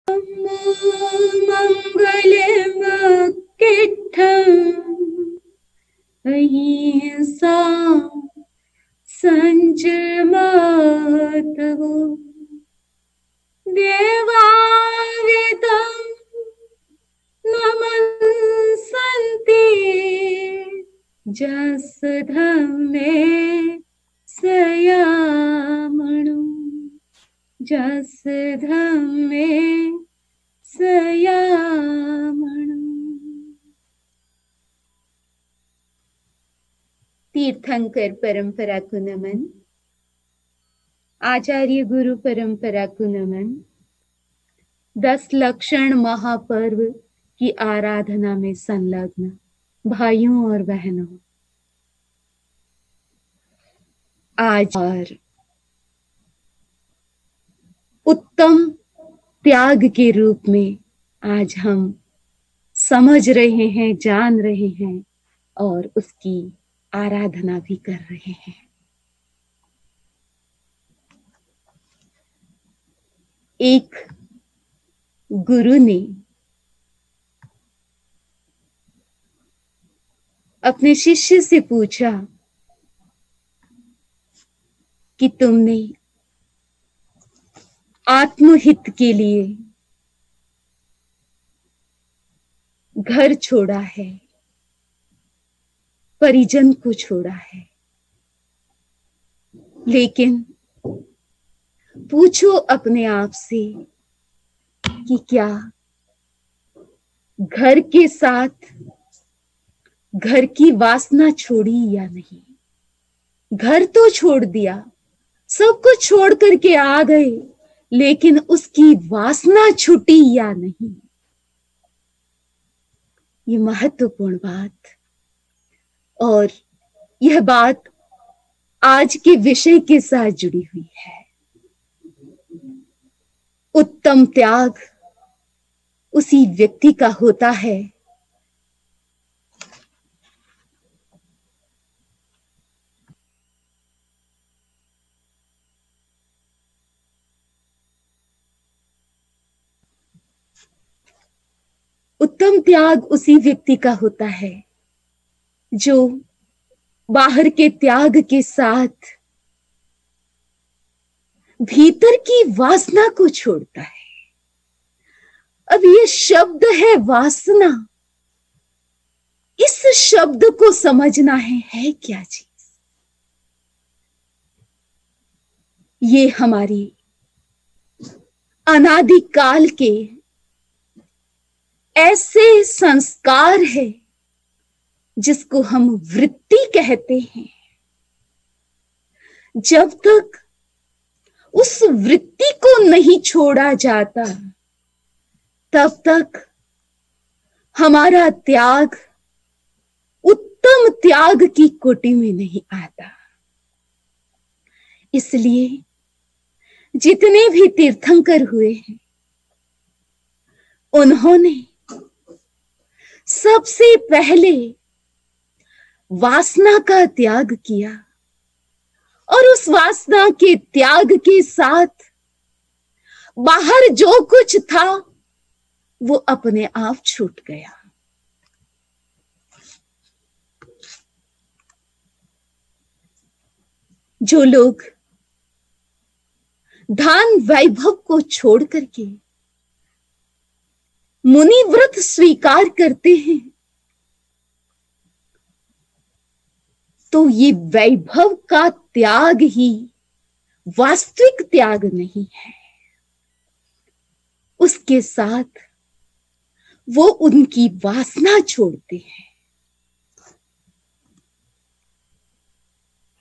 मंगलमकिट्ठम् अहिंसा संजमातवो देवावितं नमस्सन्ते जसधम्मे सयामणु जसधम्मे सयामणु। तीर्थंकर परंपरा को नमन, आचार्य गुरु परंपरा को नमन। 10 लक्षण महापर्व की आराधना में संलग्न भाइयों और बहनों, आज और उत्तम त्याग के रूप में आज हम समझ रहे हैं, जान रहे हैं और उसकी आराधना भी कर रहे हैं। एक गुरु ने अपने शिष्य से पूछा कि तुमने आत्महित के लिए घर छोड़ा है, परिजन को छोड़ा है, लेकिन पूछो अपने आप से कि क्या घर के साथ घर की वासना छोड़ी या नहीं? घर तो छोड़ दिया, सब कुछ छोड़ करके आ गए, लेकिन उसकी वासना छूटी या नहीं? ये महत्वपूर्ण बात, और यह बात आज के विषय के साथ जुड़ी हुई है। उत्तम त्याग उसी व्यक्ति का होता है उत्तम त्याग उसी व्यक्ति का होता है जो बाहर के त्याग के साथ भीतर की वासना को छोड़ता है। अब ये शब्द है वासना, इस शब्द को समझना है क्या चीज? ये हमारी अनादिकाल के ऐसे संस्कार है जिसको हम वृत्ति कहते हैं। जब तक उस वृत्ति को नहीं छोड़ा जाता, तब तक हमारा त्याग उत्तम त्याग की कोटि में नहीं आता। इसलिए जितने भी तीर्थंकर हुए हैं, उन्होंने सबसे पहले वासना का त्याग किया, और उस वासना के त्याग के साथ बाहर जो कुछ था वो अपने आप छूट गया। जो लोग धन वैभव को छोड़ करके मुनि व्रत स्वीकार करते हैं, तो ये वैभव का त्याग ही वास्तविक त्याग नहीं है। उसके साथ वो उनकी वासना छोड़ते हैं।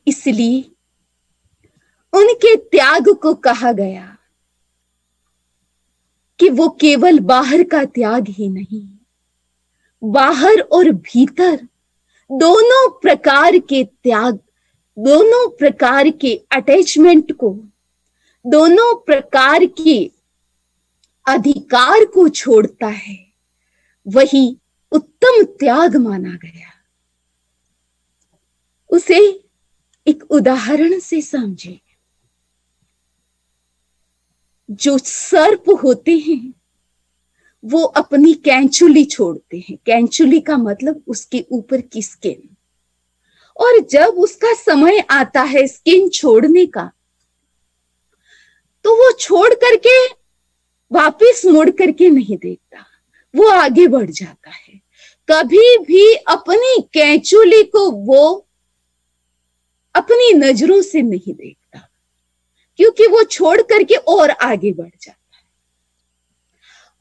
इसलिए उनके त्याग को कहा गया कि वो केवल बाहर का त्याग ही नहीं, बाहर और भीतर दोनों प्रकार के त्याग, दोनों प्रकार के अटैचमेंट को, दोनों प्रकार के अधिकार को छोड़ता है, वही उत्तम त्याग माना गया। उसे एक उदाहरण से समझे। जो सर्प होते हैं वो अपनी कैंचुली छोड़ते हैं। कैंचुली का मतलब उसके ऊपर की स्किन। और जब उसका समय आता है स्किन छोड़ने का, तो वो छोड़ करके वापस मुड़ करके नहीं देखता, वो आगे बढ़ जाता है। कभी भी अपनी कैंचुली को वो अपनी नजरों से नहीं देखता, क्योंकि वो छोड़ करके और आगे बढ़ जाता है।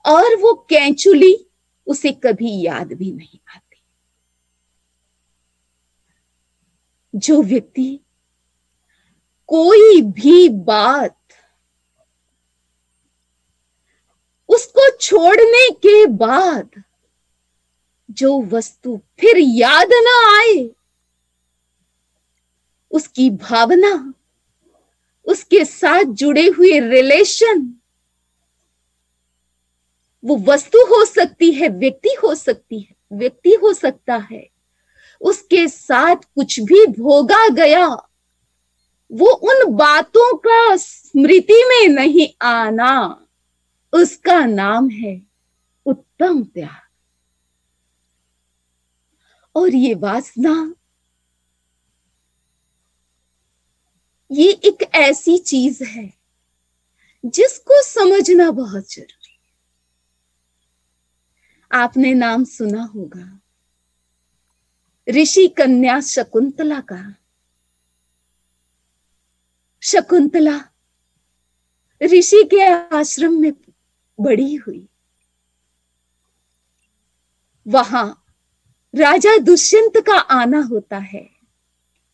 और वो कैंचुली उसे कभी याद भी नहीं आती। जो व्यक्ति कोई भी बात उसको छोड़ने के बाद जो वस्तु फिर याद ना आए, उसकी भावना, उसके साथ जुड़े हुए रिलेशन, वो वस्तु हो सकती है, व्यक्ति हो सकती है, व्यक्ति हो सकता है, उसके साथ कुछ भी भोगा गया, वो उन बातों का स्मृति में नहीं आना, उसका नाम है उत्तम त्याग। और ये वासना, ये एक ऐसी चीज है जिसको समझना बहुत जरूरी है। आपने नाम सुना होगा ऋषि कन्या शकुंतला का। शकुंतला ऋषि के आश्रम में बड़ी हुई। वहां राजा दुष्यंत का आना होता है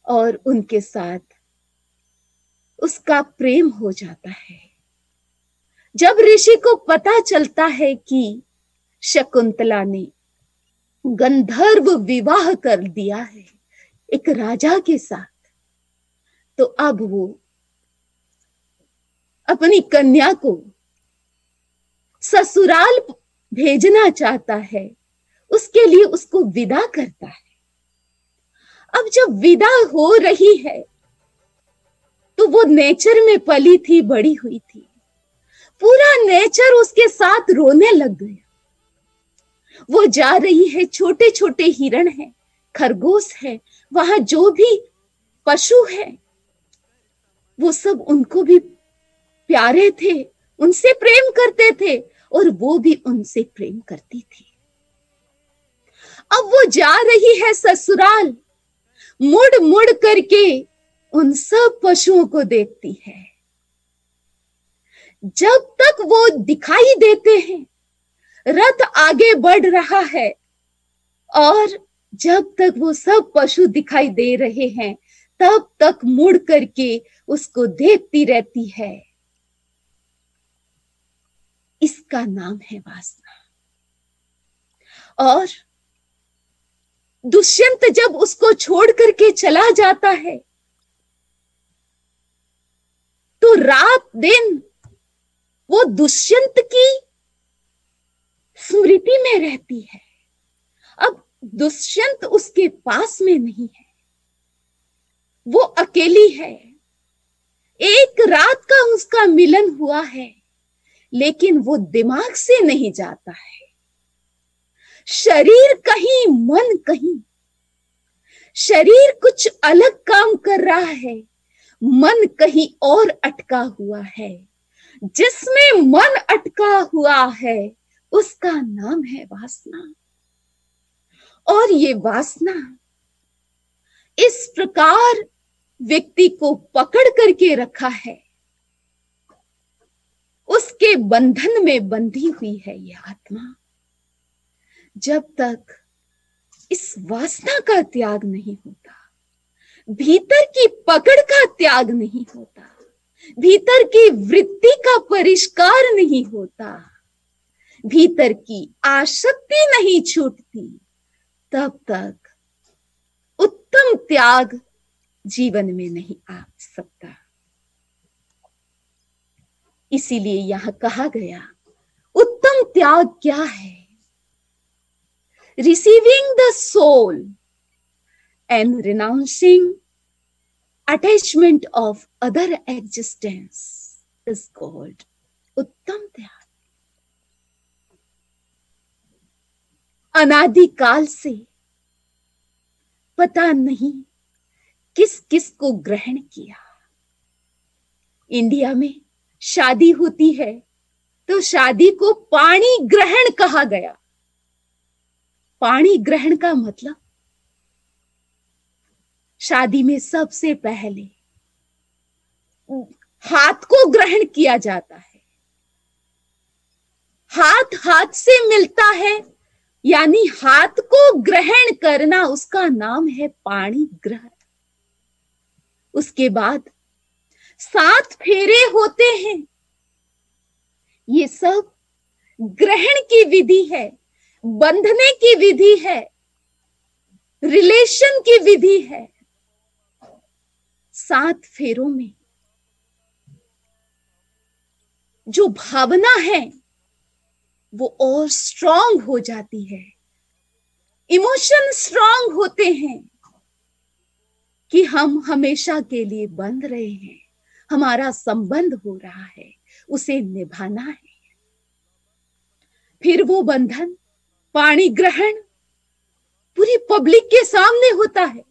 और उनके साथ उसका प्रेम हो जाता है। जब ऋषि को पता चलता है कि शकुंतला ने गंधर्व विवाह कर दिया है एक राजा के साथ, तो अब वो अपनी कन्या को ससुराल भेजना चाहता है। उसके लिए उसको विदा करता है। अब जब विदा हो रही है, तो वो नेचर में पली थी, बड़ी हुई थी, पूरा नेचर उसके साथ रोने लग गया। वो जा रही है, छोटे छोटे हिरण है, खरगोश है, वहां जो भी पशु है, वो सब उनको भी प्यारे थे, उनसे प्रेम करते थे और वो भी उनसे प्रेम करती थी। अब वो जा रही है ससुराल, मुड़ मुड़ करके उन सब पशुओं को देखती है। जब तक वो दिखाई देते हैं, रथ आगे बढ़ रहा है, और जब तक वो सब पशु दिखाई दे रहे हैं, तब तक मुड़ करके उसको देखती रहती है। इसका नाम है वासना। और दुष्यंत जब उसको छोड़ करके चला जाता है, तो रात दिन वो दुष्यंत की स्मृति में रहती है। अब दुष्यंत उसके पास में नहीं है, वो अकेली है। एक रात का उसका मिलन हुआ है, लेकिन वो दिमाग से नहीं जाता है। शरीर कहीं, मन कहीं। शरीर कुछ अलग काम कर रहा है, मन कहीं और अटका हुआ है। जिसमें मन अटका हुआ है, उसका नाम है वासना। और ये वासना इस प्रकार व्यक्ति को पकड़ करके रखा है, उसके बंधन में बंधी हुई है ये आत्मा। जब तक इस वासना का त्याग नहीं होता, भीतर की पकड़ का त्याग नहीं होता, भीतर की वृत्ति का परिष्कार नहीं होता, भीतर की आसक्ति नहीं छूटती, तब तक उत्तम त्याग जीवन में नहीं आ सकता। इसीलिए यहां कहा गया, उत्तम त्याग क्या है? Receiving the soul and renouncing attachment of other existence is called उत्तम त्याग। अनादिकाल से पता नहीं किस किस को ग्रहण किया। इंडिया में शादी होती है तो शादी को पाणी ग्रहण कहा गया। पाणी ग्रहण का मतलब शादी में सबसे पहले हाथ को ग्रहण किया जाता है। हाथ हाथ से मिलता है, यानी हाथ को ग्रहण करना, उसका नाम है पाणी ग्रहण। उसके बाद 7 फेरे होते हैं। ये सब ग्रहण की विधि है, बंधने की विधि है, रिलेशन की विधि है। 7 फेरों में जो भावना है वो और स्ट्रांग हो जाती है। इमोशन स्ट्रांग होते हैं कि हम हमेशा के लिए बंध रहे हैं, हमारा संबंध हो रहा है, उसे निभाना है। फिर वो बंधन पाणी ग्रहण पूरी पब्लिक के सामने होता है,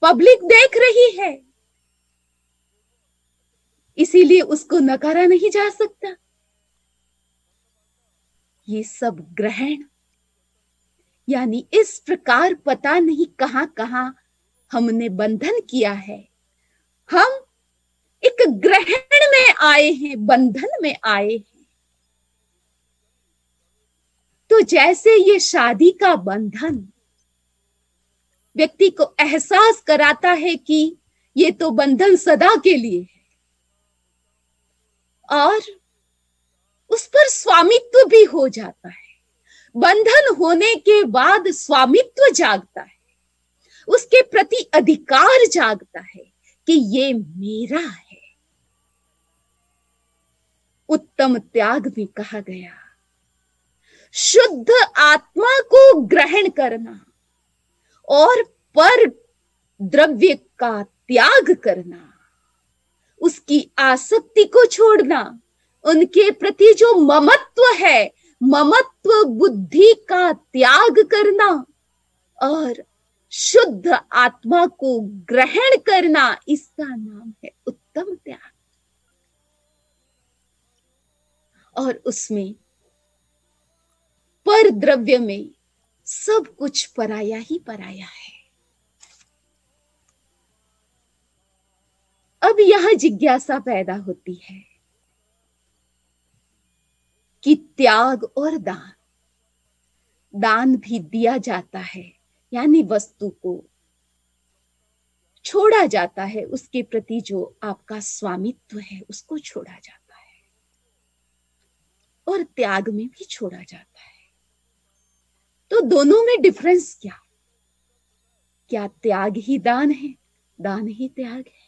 पब्लिक देख रही है, इसीलिए उसको नकारा नहीं जा सकता। ये सब ग्रहण, यानी इस प्रकार पता नहीं कहां कहां हमने बंधन किया है। हम एक ग्रहण में आए हैं, बंधन में आए हैं। तो जैसे ये शादी का बंधन व्यक्ति को एहसास कराता है कि ये तो बंधन सदा के लिए है, और उस पर स्वामित्व भी हो जाता है। बंधन होने के बाद स्वामित्व जागता है, उसके प्रति अधिकार जागता है कि ये मेरा है। उत्तम त्याग में कहा गया, शुद्ध आत्मा को ग्रहण करना और पर द्रव्य का त्याग करना, उसकी आसक्ति को छोड़ना, उनके प्रति जो ममत्व है, ममत्व बुद्धि का त्याग करना और शुद्ध आत्मा को ग्रहण करना, इसका नाम है उत्तम त्याग। और उसमें पर द्रव्य में सब कुछ पराया ही पराया है। अब यह जिज्ञासा पैदा होती है कि त्याग और दान, दान भी दिया जाता है, यानी वस्तु को छोड़ा जाता है, उसके प्रति जो आपका स्वामित्व है उसको छोड़ा जाता है, और त्याग में भी छोड़ा जाता है। तो दोनों में डिफरेंस क्या? क्या त्याग ही दान है, दान ही त्याग है?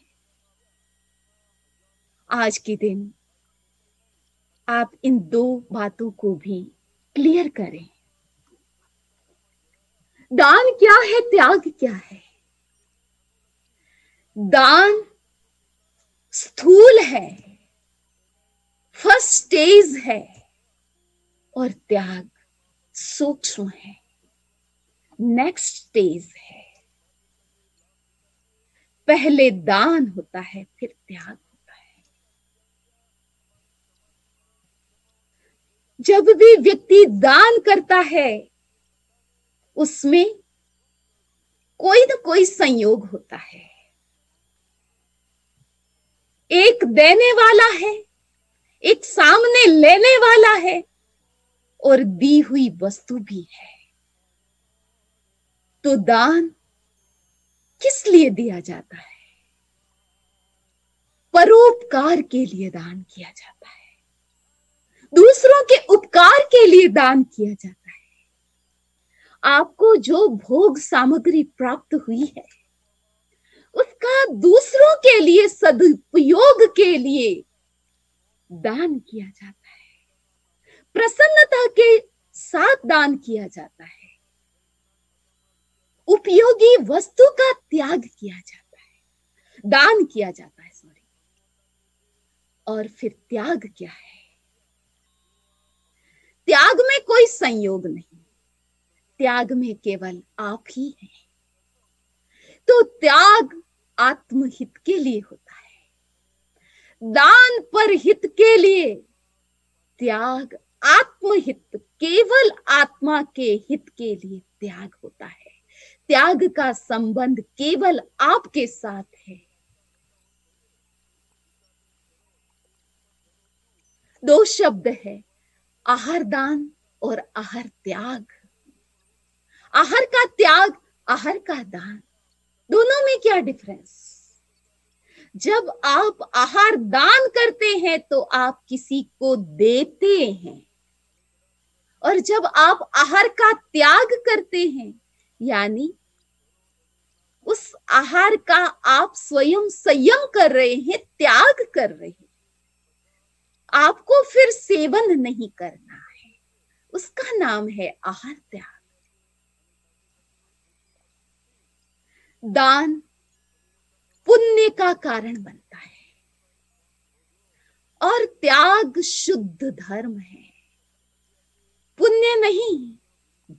आज के दिन आप इन 2 बातों को भी क्लियर करें। दान क्या है, त्याग क्या है? दान स्थूल है, फर्स्ट स्टेज है, और त्याग सूक्ष्म है, नेक्स्ट स्टेज है। पहले दान होता है, फिर त्याग होता है। जब भी व्यक्ति दान करता है उसमें कोई ना कोई संयोग होता है। एक देने वाला है, एक सामने लेने वाला है, और दी हुई वस्तु भी है। तो दान किस लिए दिया जाता है? परोपकार के लिए दान किया जाता है, दूसरों के उपकार के लिए दान किया जाता है। आपको जो भोग सामग्री प्राप्त हुई है उसका दूसरों के लिए सदुपयोग के लिए दान किया जाता है, प्रसन्नता के साथ दान किया जाता है, उपयोगी वस्तु का त्याग किया जाता है, दान किया जाता है, और फिर त्याग क्या है? त्याग में कोई संयोग नहीं, त्याग में केवल आप ही हैं। तो त्याग आत्महित के लिए होता है, दान पर हित के लिए। त्याग आत्महित, केवल आत्मा के हित के लिए त्याग होता है। त्याग का संबंध केवल आपके साथ है। दो शब्द है, आहार दान और आहार त्याग। आहार का त्याग, आहार का दान, दोनों में क्या डिफरेंस? जब आप आहार दान करते हैं तो आप किसी को देते हैं, और जब आप आहार का त्याग करते हैं यानी उस आहार का आप स्वयं संयम कर रहे हैं, त्याग कर रहे हैं। आपको फिर सेवन नहीं करना है, उसका नाम है आहार त्याग। दान पुण्य का कारण बनता है और त्याग शुद्ध धर्म है, पुण्य नहीं,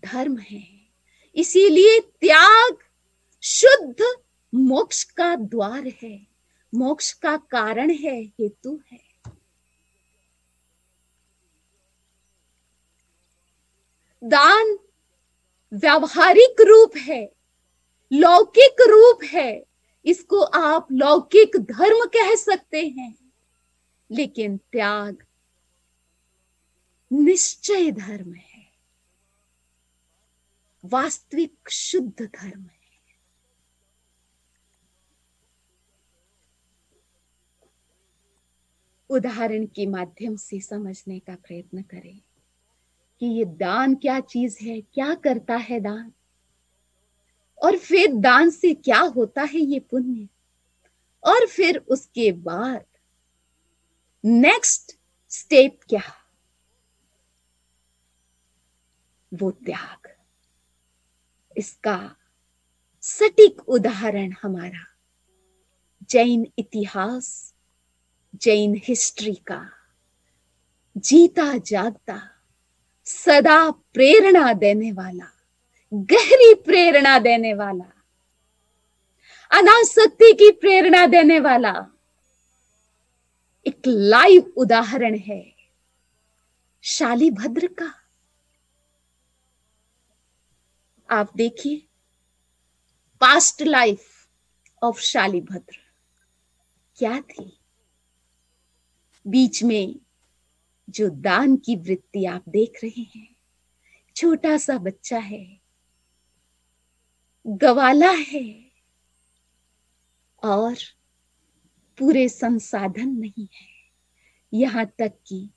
धर्म है। इसीलिए त्याग शुद्ध मोक्ष का द्वार है, मोक्ष का कारण है, हेतु है। दान व्यावहारिक रूप है, लौकिक रूप है, इसको आप लौकिक धर्म कह सकते हैं। लेकिन त्याग निश्चय धर्म है, वास्तविक शुद्ध धर्म है। उदाहरण के माध्यम से समझने का प्रयत्न करें कि ये दान क्या चीज है, क्या करता है दान, और फिर दान से क्या होता है ये पुण्य, और फिर उसके बाद नेक्स्ट स्टेप क्या, वो त्याग। इसका सटीक उदाहरण हमारा जैन इतिहास, जैन हिस्ट्री का जीता जागता, सदा प्रेरणा देने वाला, गहरी प्रेरणा देने वाला, अनासक्ति की प्रेरणा देने वाला एक लाइव उदाहरण है शालिभद्र का। आप देखिए पास्ट लाइफ ऑफ शालिभद्र क्या थी। बीच में जो दान की वृत्ति आप देख रहे हैं, छोटा सा बच्चा है, गवाला है और पूरे संसाधन नहीं है, यहां तक कि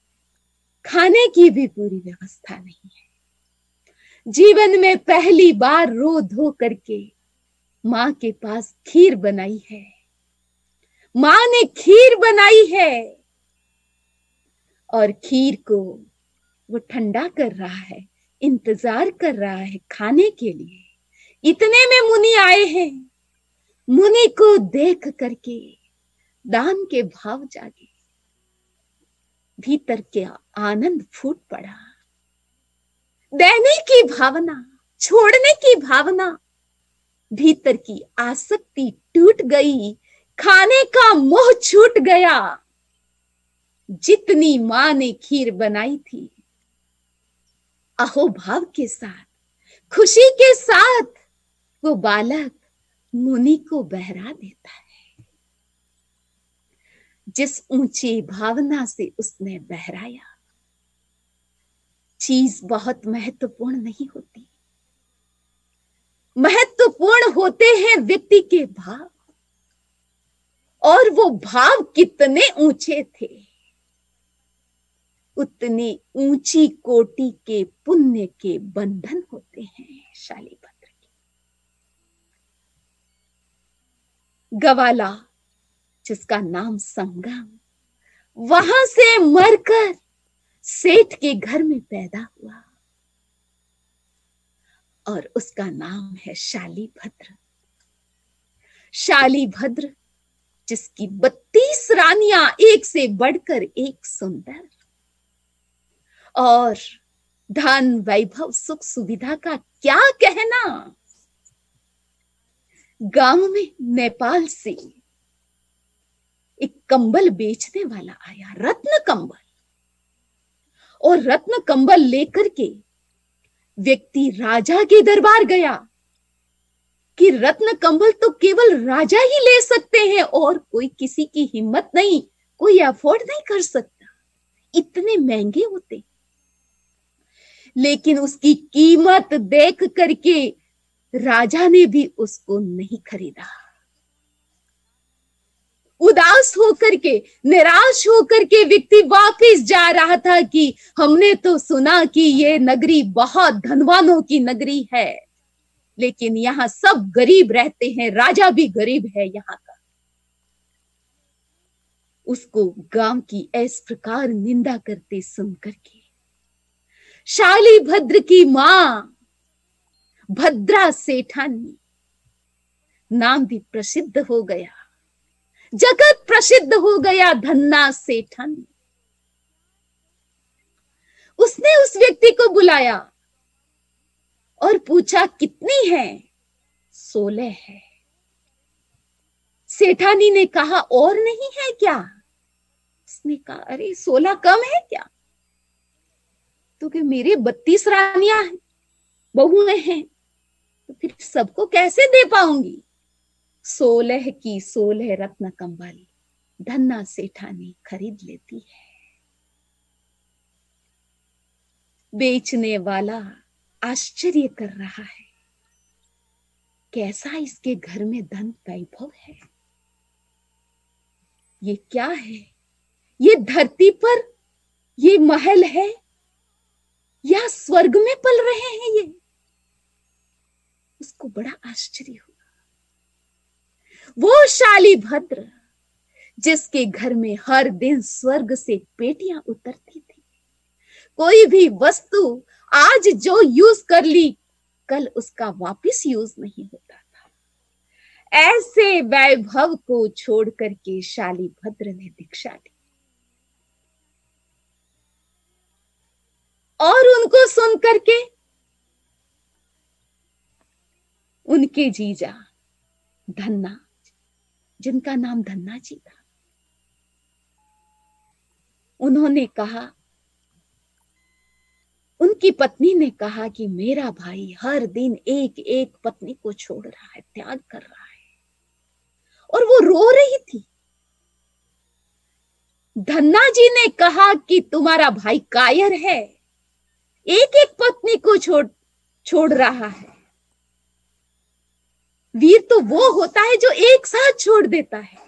खाने की भी पूरी व्यवस्था नहीं है। जीवन में पहली बार रो धो करके मां के पास खीर बनाई है, मां ने खीर बनाई है और खीर को वो ठंडा कर रहा है, इंतजार कर रहा है खाने के लिए। इतने में मुनि आए हैं, मुनि को देख करके दान के भाव जागे, भीतर के आनंद फूट पड़ा, देने की भावना, छोड़ने की भावना, भीतर की आसक्ति टूट गई, खाने का मोह छूट गया। जितनी मां ने खीर बनाई थी, अहोभाव के साथ, खुशी के साथ वो बालक मुनि को बहरा देता है। जिस ऊंची भावना से उसने बहराया, चीज बहुत महत्वपूर्ण नहीं होती, महत्वपूर्ण होते हैं व्यक्ति के भाव, और वो भाव कितने ऊंचे थे, उतनी ऊंची कोटि के पुण्य के बंधन होते हैं शालिभद्र के। गवाला जिसका नाम संगम, वहां से मरकर सेठ के घर में पैदा हुआ और उसका नाम है शालिभद्र। शालिभद्र जिसकी 32 रानियां, एक से बढ़कर एक सुंदर, और धन वैभव सुख सुविधा का क्या कहना। गांव में नेपाल से एक कंबल बेचने वाला आया, रत्न कंबल, और रत्न कंबल लेकर के व्यक्ति राजा के दरबार गया कि रत्न कंबल तो केवल राजा ही ले सकते हैं और कोई किसी की हिम्मत नहीं, कोई अफोर्ड नहीं कर सकता, इतने महंगे होते। लेकिन उसकी कीमत देख करके राजा ने भी उसको नहीं खरीदा। उदास होकर के, निराश होकर के व्यक्ति वापस जा रहा था कि हमने तो सुना कि ये नगरी बहुत धनवानों की नगरी है, लेकिन यहाँ सब गरीब रहते हैं, राजा भी गरीब है यहाँ का। उसको गांव की इस प्रकार निंदा करते सुनकर के शालीभद्र की मां भद्रा सेठानी, नाम भी प्रसिद्ध हो गया, जगत प्रसिद्ध हो गया, धन्ना सेठानी। उसने उस व्यक्ति को बुलाया और पूछा कितनी है? 16 है। सेठानी ने कहा और नहीं है क्या? उसने कहा अरे 16 कम है क्या? तो कि मेरे 32 रानियां हैं, बहुएं हैं, तो फिर सबको कैसे दे पाऊंगी? 16 की 16 रत्न कंबल धन्ना सेठानी खरीद लेती है। बेचने वाला आश्चर्य कर रहा है, कैसा इसके घर में धन वैभव है, ये क्या है? ये धरती पर ये महल है या स्वर्ग में पल रहे हैं ये? उसको बड़ा आश्चर्य हुआ। वो शालीभद्र जिसके घर में हर दिन स्वर्ग से पेटियां उतरती थी, कोई भी वस्तु आज जो यूज कर ली कल उसका वापस यूज नहीं होता था, ऐसे वैभव को छोड़ करके शालीभद्र ने दीक्षा ली। और उनको सुन करके उनके जीजा धन्ना, जिनका नाम धन्ना जी था, उन्होंने कहा, उनकी पत्नी ने कहा कि मेरा भाई हर दिन एक एक पत्नी को छोड़ रहा है, त्याग कर रहा है, और वो रो रही थी। धन्ना जी ने कहा कि तुम्हारा भाई कायर है, एक एक पत्नी को छोड़ रहा है। वीर तो वो होता है जो एक साथ छोड़ देता है।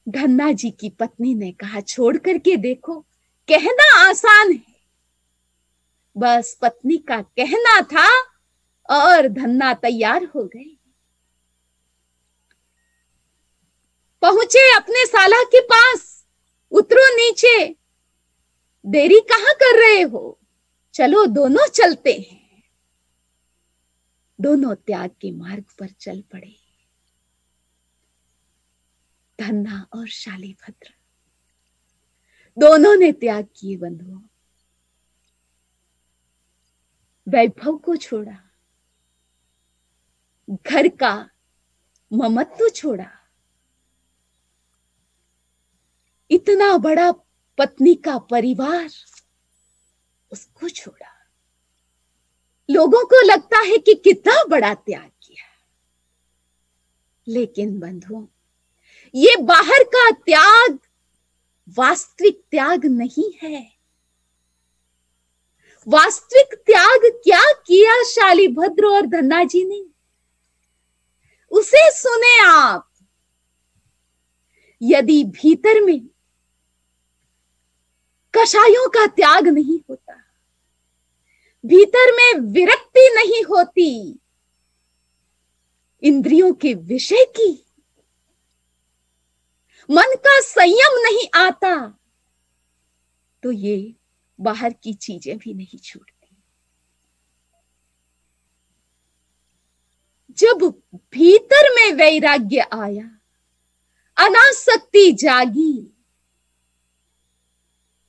धन्ना जी की पत्नी ने कहा छोड़ करके देखो, कहना आसान है, बस पत्नी का कहना था और धन्ना तैयार हो गए। पहुंचे अपने साला के पास, उतरो नीचे, देरी कहां कर रहे हो, चलो दोनों चलते हैं। दोनों त्याग के मार्ग पर चल पड़े, धन्ना और शालीभद्र दोनों ने त्याग किए। बंधुओं, वैभव को छोड़ा, घर का ममत्व छोड़ा, इतना बड़ा पत्नी का परिवार उसको छोड़ा। लोगों को लगता है कि कितना बड़ा त्याग किया, लेकिन बंधुओं ये बाहर का त्याग वास्तविक त्याग नहीं है। वास्तविक त्याग क्या किया शालीभद्र और धन्ना जी ने, उसे सुने आप। यदि भीतर में कषायों का त्याग नहीं होता, भीतर में विरक्ति नहीं होती, इंद्रियों के विषय की, मन का संयम नहीं आता, तो ये बाहर की चीजें भी नहीं छूटती। जब भीतर में वैराग्य आया, अनासक्ति जागी,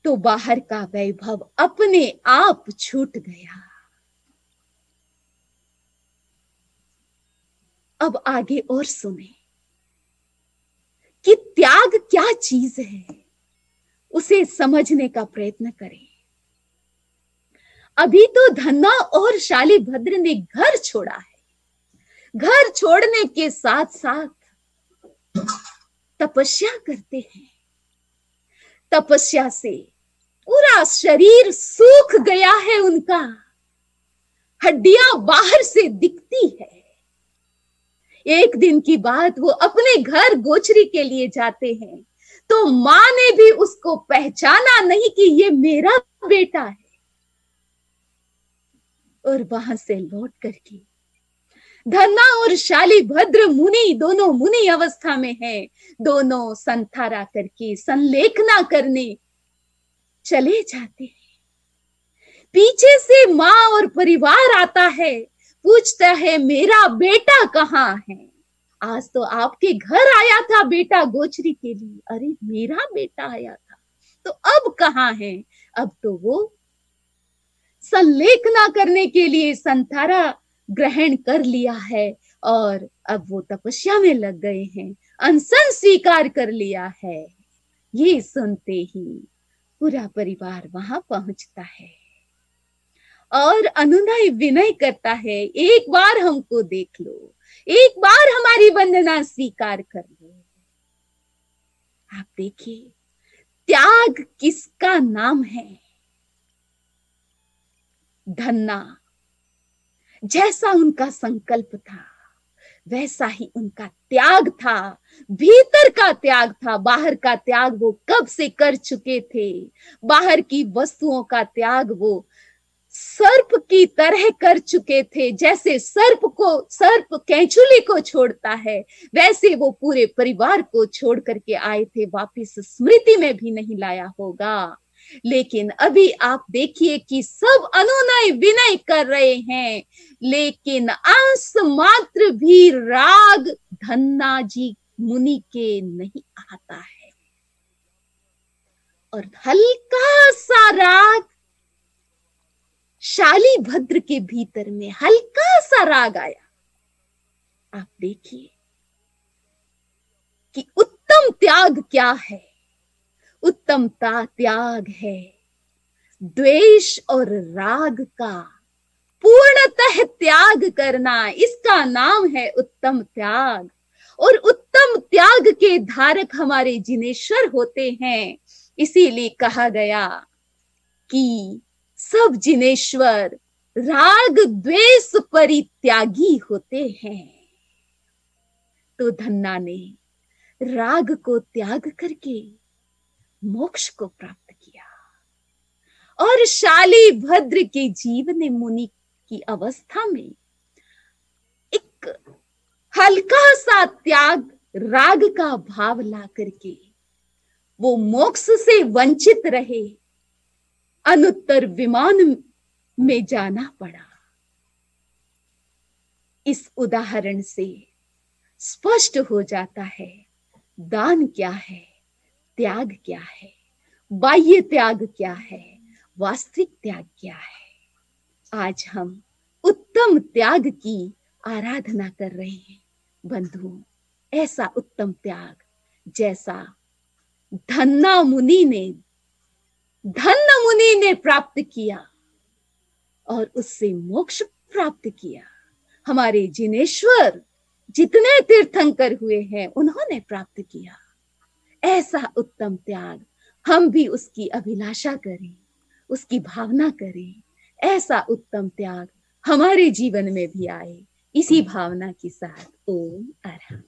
तो बाहर का वैभव अपने आप छूट गया। अब आगे और सुने कि त्याग क्या चीज है, उसे समझने का प्रयत्न करें। अभी तो धन्ना और शालिभद्र ने घर छोड़ा है। घर छोड़ने के साथ साथ तपस्या करते हैं। तपस्या से पूरा शरीर सूख गया है उनका, हड्डियां बाहर से दिखती है। एक दिन की बात, वो अपने घर गोचरी के लिए जाते हैं तो मां ने भी उसको पहचाना नहीं कि ये मेरा बेटा है। और वहां से लौट करके धन्ना और शालिभद्र मुनि, दोनों मुनि अवस्था में हैं, दोनों संथारा करके संलेखना करने चले जाते हैं। पीछे से मां और परिवार आता है, पूछता है मेरा बेटा कहाँ है? आज तो आपके घर आया था बेटा गोचरी के लिए। अरे मेरा बेटा आया था, तो अब कहाँ है? अब तो वो संलेखना करने के लिए संथारा ग्रहण कर लिया है और अब वो तपस्या में लग गए हैं, अनशन स्वीकार कर लिया है। ये सुनते ही पूरा परिवार वहां पहुंचता है और अनुनय विनय करता है, एक बार हमको देख लो, एक बार हमारी वंदना स्वीकार कर लो। आप देखिए त्याग किसका नाम है? धन्ना, जैसा उनका संकल्प था वैसा ही उनका त्याग था। भीतर का त्याग था, बाहर का त्याग वो कब से कर चुके थे। बाहर की वस्तुओं का त्याग वो सर्प की तरह कर चुके थे। जैसे सर्प कैंचुली को छोड़ता है, वैसे वो पूरे परिवार को छोड़ करके आए थे, वापिस स्मृति में भी नहीं लाया होगा। लेकिन अभी आप देखिए कि सब अनुनय विनय कर रहे हैं, लेकिन अंश मात्र भी राग धन्ना जी मुनि के नहीं आता है। और हल्का सा राग शालिभद्र के भीतर में, हल्का सा राग आया। आप देखिए कि उत्तम त्याग क्या है। उत्तमता त्याग है द्वेष और राग का पूर्णतः त्याग करना, इसका नाम है उत्तम त्याग। और उत्तम त्याग के धारक हमारे जिनेश्वर होते हैं। इसीलिए कहा गया कि सब जिनेश्वर राग द्वेष परित्यागी होते हैं। तो धन्ना ने राग को त्याग करके मोक्ष को प्राप्त किया और शालिभद्र के जीवन मुनि की अवस्था में एक हल्का सा त्याग, राग का भाव ला करके वो मोक्ष से वंचित रहे, अनुत्तर विमान में जाना पड़ा। इस उदाहरण से स्पष्ट हो जाता है दान क्या है, त्याग क्या है, बाह्य त्याग क्या है, वास्तविक त्याग क्या है। आज हम उत्तम त्याग की आराधना कर रहे हैं बंधुओं। ऐसा उत्तम त्याग जैसा धन्ना मुनि ने प्राप्त किया और उससे मोक्ष प्राप्त किया। हमारे जिनेश्वर जितने तीर्थंकर हुए हैं उन्होंने प्राप्त किया। ऐसा उत्तम त्याग हम भी उसकी अभिलाषा करें, उसकी भावना करें। ऐसा उत्तम त्याग हमारे जीवन में भी आए, इसी भावना के साथ। ओम अरहम।